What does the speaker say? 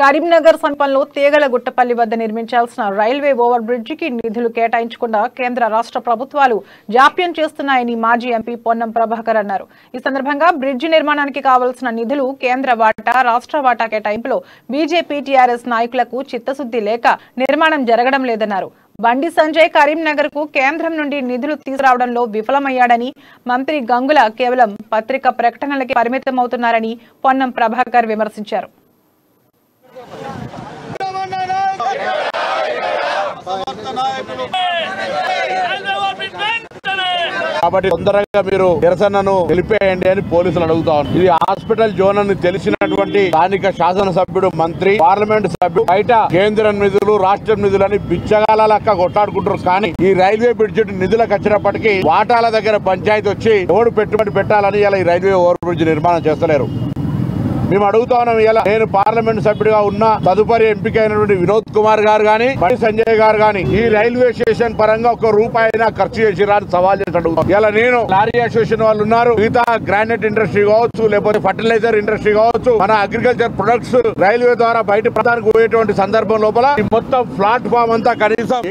కరీంనగర్ సమీపంలో తీగలగుట్టపల్లి వద్ద నిర్మించాల్సిన railway over బ్రిడ్జికి నిధులు కేటాయించకుండా కేంద్ర రాష్ట్ర ప్రభుత్వాలు జాప్యం చేస్తున్నాయని మాజీ ఎంపీ పొన్నం ప్రభాకర్ అన్నారు. ఈ సందర్భంగా బ్రిడ్జి నిర్మాణానికి కావాల్సిన నిధులు కేంద్ర వాటా, రాష్ట్ర వాటా కేటాయింపులో బీజేపీ, టీఆర్ఎస్ నాయకులకు చిత్తశుద్ధి లేక నిర్మాణం జరగడం లేదన్నారు. బండి సంజయ్ కరీంనగర్ కు కేంద్రం నుండి నిధులు తీసుకురావడంలో విఫలమయ్యాడని, మంత్రి గంగుల కేవలం పత్రికా ప్రకటనలకే పరిమితమవుతున్నారని పొన్నం ప్రభాకర్ విమర్శించారు. కాబట్టి తొందరగా మీరు నిరసనను నిలిపేయండి అని పోలీసులు అడుగుతా ఉన్నారు. ఇది హాస్పిటల్ జోన్ అని తెలిసినటువంటి స్థానిక శాసనసభ్యుడు, మంత్రి, పార్లమెంట్ సభ్యుడు బయట కేంద్ర నిధులు, రాష్ట్ర నిధులు అని బిచ్చగాల లెక్క కొట్లాడుకుంటారు. కానీ ఈ రైల్వే బ్రిడ్జ్ నిధులకు వచ్చినప్పటికీ వాటాల దగ్గర పంచాయతీ వచ్చి ఎవడు పెట్టుబడి పెట్టాలని ఇలా ఈ రైల్వే ఓవర్ బ్రిడ్జ్ నిర్మాణం చేస్తలేరు. మేము అడుగుతా ఉన్నాం. ఇలా నేను పార్లమెంట్ సభ్యుడిగా ఉన్న తదుపరి ఎంపికైనటువంటి వినోద్ కుమార్ గారు గాని, బండి సంజయ్ గారు గాని ఈ రైల్వే స్టేషన్ పరంగా ₹1 అయినా ఖర్చు చేసిరా అని సవాల్ చేసి అడుగుతాం. ఇలా నేను లారీ అసోసియేషన్ వాళ్ళు ఉన్నారు, మిగతా గ్రానైట్ ఇండస్ట్రీ కావచ్చు, లేకపోతే ఫర్టిలైజర్ ఇండస్ట్రీ కావచ్చు, మన అగ్రికల్చర్ ప్రొడక్ట్స్ రైల్వే ద్వారా బయట ప్రాంతానికి పోయేటువంటి సందర్భం లోపల మొత్తం ప్లాట్ఫామ్ అంతా కనీసం